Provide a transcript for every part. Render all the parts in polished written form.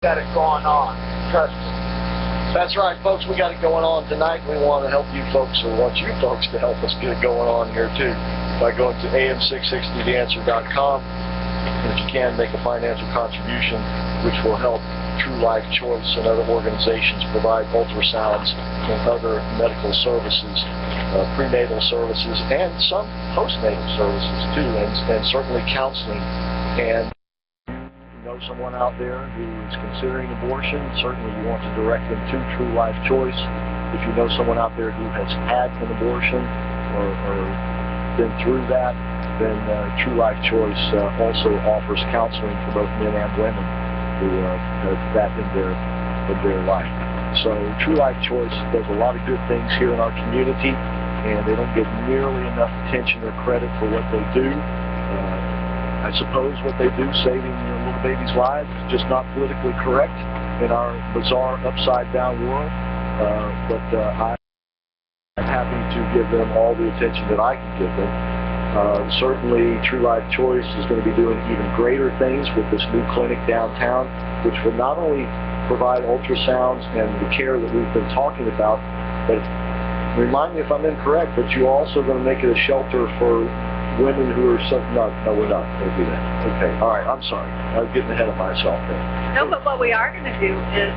got it going on. Trust me. That's right, folks. We got it going on tonight. We want to help you folks, or want you folks to help us get it going on here too, by going to am660theanswer.com. And if you can, make a financial contribution, which will help True Life Choice and other organizations provide ultrasounds and other medical services, prenatal services, and some postnatal services too, and certainly counseling. And know someone out there who is considering abortion, certainly you want to direct them to True Life Choice. If you know someone out there who has had an abortion or been through that, then True Life Choice also offers counseling for both men and women who have that in their life. So True Life Choice does a lot of good things here in our community, and they don't get nearly enough attention or credit for what they do. I suppose what they do, saving little babies' lives, is just not politically correct in our bizarre, upside-down world. But I'm happy to give them all the attention that I can give them. Certainly, True Life Choice is going to be doing even greater things with this new clinic downtown, which will not only provide ultrasounds and the care that we've been talking about, but remind me if I'm incorrect, but you're also going to make it a shelter for women who are no, we're not going to do that. Okay, all right, I'm sorry. I'm getting ahead of myself there. No, but what we are going to do is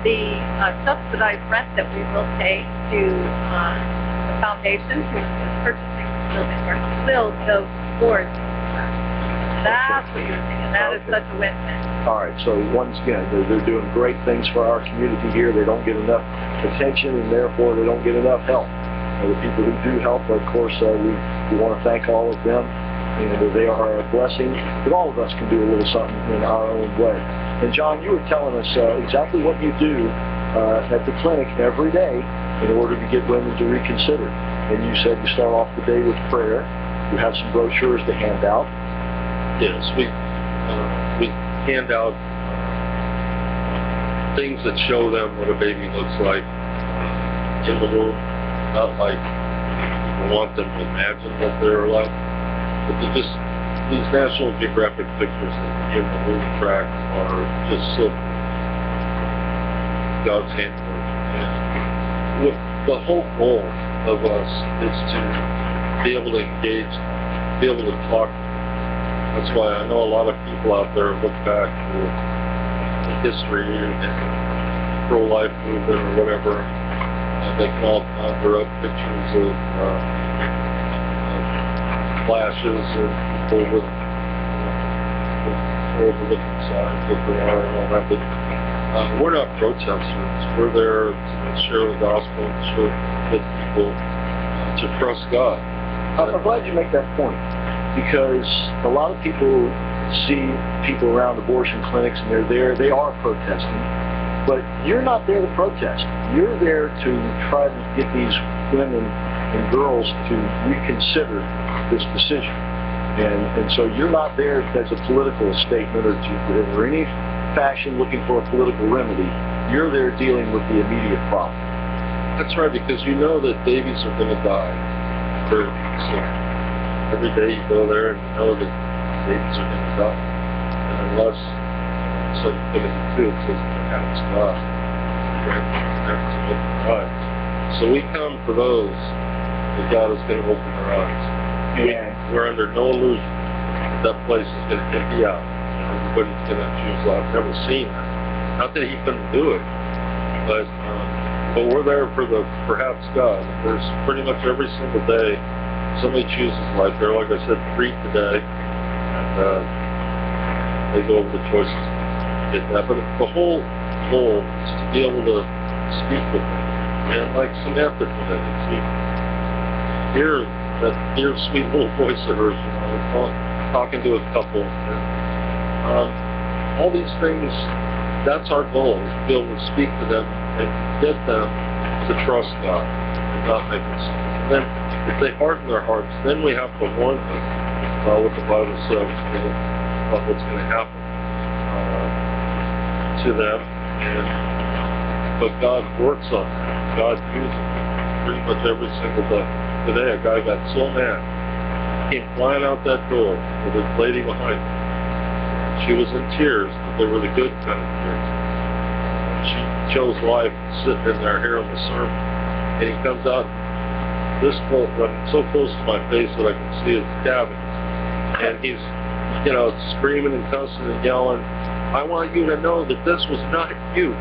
the subsidized rent that we will pay to the foundation who is purchasing the building will go towards that. That's what you're thinking. That is such a win-win. All right, so once again, they're doing great things for our community here. They don't get enough attention, and therefore they don't get enough help. The people who do help, of course, we want to thank all of them, and they are a blessing. But all of us can do a little something in our own way. And John, you were telling us exactly what you do at the clinic every day in order to get women to reconsider. And you said you start off the day with prayer. You have some brochures to hand out. Yes, we hand out things that show them what a baby looks like in the womb. Not like people want them to imagine what they're like, but just these National Geographic pictures in the womb track are just so God's handiwork. And the whole goal of us is to be able to engage, be able to talk. That's why I know a lot of people out there look back to the history and pro-life movement or whatever. They can all conjure up pictures of flashes and people with overlooking signs that they are and all that. But we're not protesters. We're there to share the gospel and share with people to trust God. I'm glad you make that point, because a lot of people see people around abortion clinics and they're there, they are protesting. But you're not there to protest. You're there to try to get these women and girls to reconsider this decision. And so you're not there as a political statement or any fashion looking for a political remedy. You're there dealing with the immediate problem. That's right, because you know that babies are going to die. So every day you go there and you know that babies are going to die. And unless Second Timothy 2, it says perhaps God. So we come for those that God is going to open their eyes. And we're under no illusion that place is going to empty out. Everybody's going to choose life. I've never seen that. Not that he couldn't do it, but we're there for the perhaps God. There's pretty much every single day somebody chooses life. There, like I said, 3 today, and they go over the choices. Get that, but the whole goal is to be able to speak with them, and like Samantha today, hear that dear sweet little voice of hers, talking to a couple, and all these things. That's our goal, is to be able to speak to them and get them to trust God and not make mistakes. And then, if they harden their hearts, then we have to warn them about what the Bible says about what's going to happen to them, but God works on that. God uses it pretty much every single day. Today, a guy got so mad, he came flying out that door with his lady behind him. She was in tears, but they were the good kind of tears. She chose life sitting in there hearing the sermon. And he comes out this close, so close to my face that I can see his cabin. And he's, screaming and cussing and yelling, I want you to know that this was not you.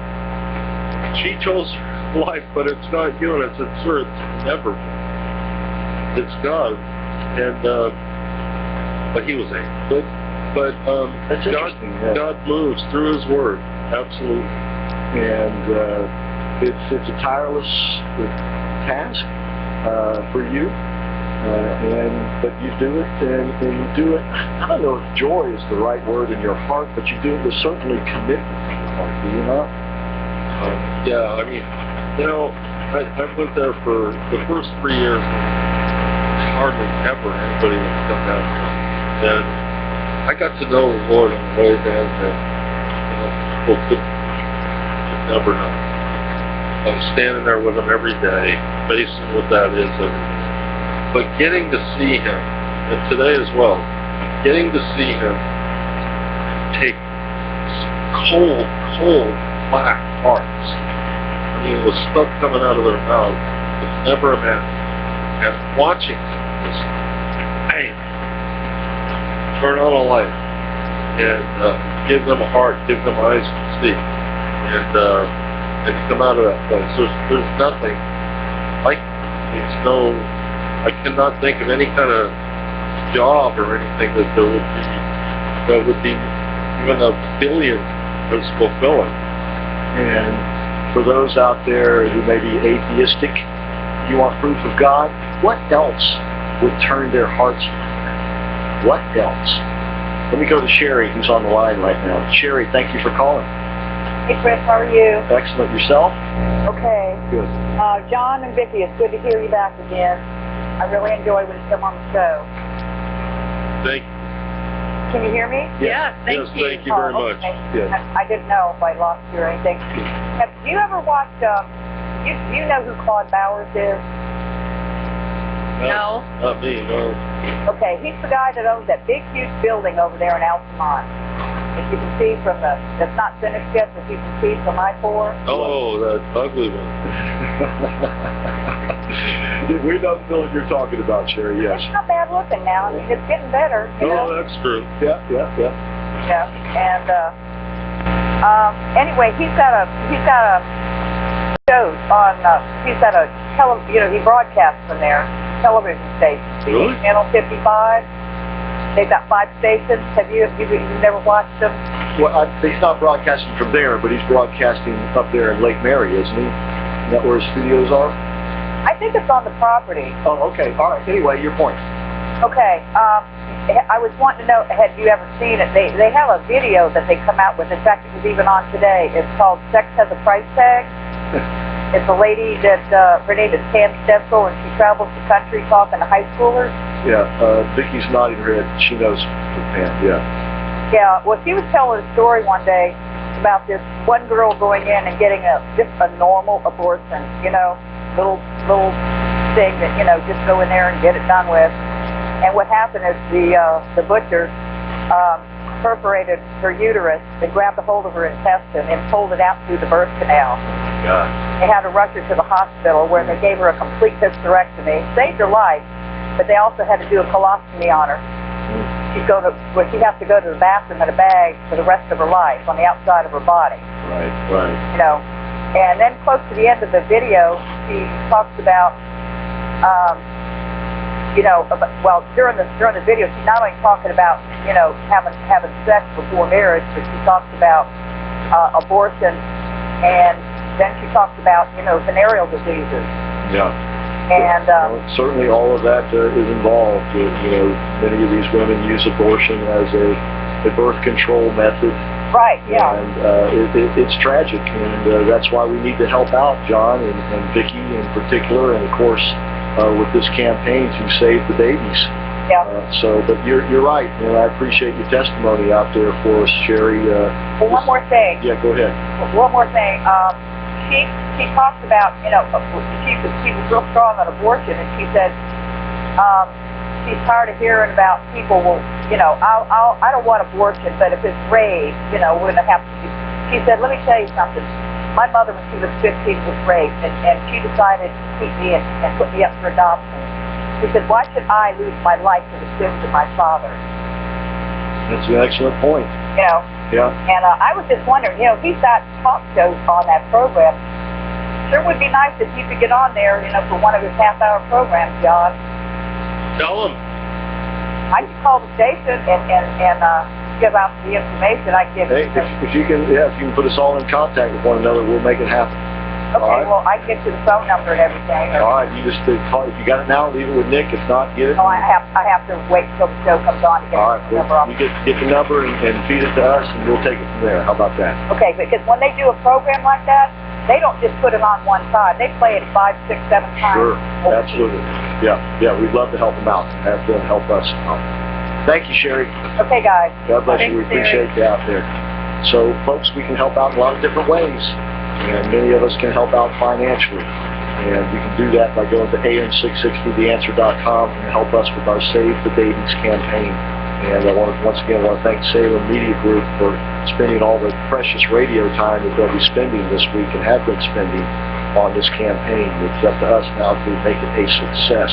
She chose life, but it's not you. And I said, sir, it's never been. It's God. And, but he was angry. But That's interesting. God moves through his word. Absolutely. And it's a tireless task for you. But you do it, and you do it. I don't know if joy is the right word in your heart, but you do it with certainly commitment in your heart. Do you not? Yeah, I mean, I went there for the first 3 years. Hardly ever anybody would come down there, and I got to know the Lord in a way that people could never know. I was standing there with him every day, facing what that is every day. But getting to see him, and today as well, getting to see him take cold, black hearts. I mean, with stuff coming out of their mouth, it's never imagined. And watching him just, bam, turn on a light, and give them a heart, give them eyes to see, and come out of that place. There's nothing like it. I cannot think of any kind of job or anything that would be even a billion as fulfilling. And for those out there who may be atheistic, you want proof of God, what else would turn their hearts? What else? Let me go to Sherry, who's on the line right now. Sherry, thank you for calling. Hey Chris, how are you? Excellent. Yourself? Okay. Good. John and Vickie, it's good to hear you back again. I really enjoy when you come on the show. Thank you. Can you hear me? Yeah, thank you. Thank you very much. Okay. Yes. I didn't know if I lost you or anything. Have you ever watched, you know who Claude Bowers is? No. Not me, no. Okay, he's the guy that owns that big, huge building over there in Altamont. If you can see from that's not finished yet, but you can see from I-4. Oh, that ugly one. We know the building you're talking about, Sherry, yes. It's not bad looking now. I mean, it's getting better. You know? That's true. Yeah. Yeah, and anyway, he's got a show on. He's got a he broadcasts from there, television station. Really? Channel 55. They've got 5 stations. Have you never watched them? Well, he's not broadcasting from there, but he's broadcasting up there in Lake Mary, isn't he? Isn't that where his studios are? I think it's on the property. Oh, okay. All right. Anyway, your point. Okay. I was wanting to know, had you ever seen it? They have a video that they come out with. In fact, it was even on today. It's called Sex Has a Price Tag. It's a lady that, her name is Pam Stensel, and she travels the country talking to high schoolers. Yeah, Vickie's nodding her head. She knows Pam, yeah. Yeah, well, she was telling a story one day about this one girl going in and getting just a normal abortion, little thing that, just go in there and get it done with. And what happened is the butcher perforated her uterus and grabbed a hold of her intestine and pulled it out through the birth canal. God. They had to rush her to the hospital where they gave her a complete hysterectomy, saved her life, but they also had to do a colostomy on her. She'd have to go to the bathroom in a bag for the rest of her life on the outside of her body. Right. And then close to the end of the video, she talks about, during the video, she's not only talking about, having sex before marriage, but she talks about abortion, and then she talks about, venereal diseases. Yeah. And certainly all of that is involved. Many of these women use abortion as a birth control method. Right, yeah. And it's tragic, and that's why we need to help out John and Vickie in particular, and of course with this campaign to save the babies. Yeah. But you're right, and I appreciate your testimony out there for us, Sherry. Well, one more thing. Yeah, go ahead. One more thing. She talks about, she was real strong on abortion, and she said she's tired of hearing about people will you know, I don't want abortion, but if it's raped, you know, we're gonna have to. She said, let me tell you something. My mother, when she was 15, was raped, and she decided to keep me and put me up for adoption. She said, why should I lose my life for the sins of my father? That's an excellent point. You know. Yeah. And I was just wondering, you know, he's got talk shows on that program. Sure would be nice if you could get on there, you know, for one of his half-hour programs, John. Tell him. I could call the station and give out the information. I give. Hey, if you can put us all in contact with one another, we'll make it happen. Okay, all right? well, I can get you the phone number and everything. All right, you just call. If you got it now, leave it with Nick. If not, get it. No, I have to wait till the show comes on to get All right, the number off. you get the number and feed it to us, and we'll take it from there. How about that? Okay, because when they do a program like that, they don't just put it on one side. They play it 5, 6, 7 times. Sure, absolutely. Yeah, we'd love to help them out and have them help us out. Thank you, Sherry. Okay, guys. God bless you. We Thanks, appreciate you out there. So, folks, we can help out in a lot of different ways, and many of us can help out financially. And we can do that by going to am660theanswer.com and help us with our Save the Babies campaign. And I want to thank Salem Media Group for spending all the precious radio time that they'll be spending this week and have been spending on this campaign. It's up to us now to make it a success.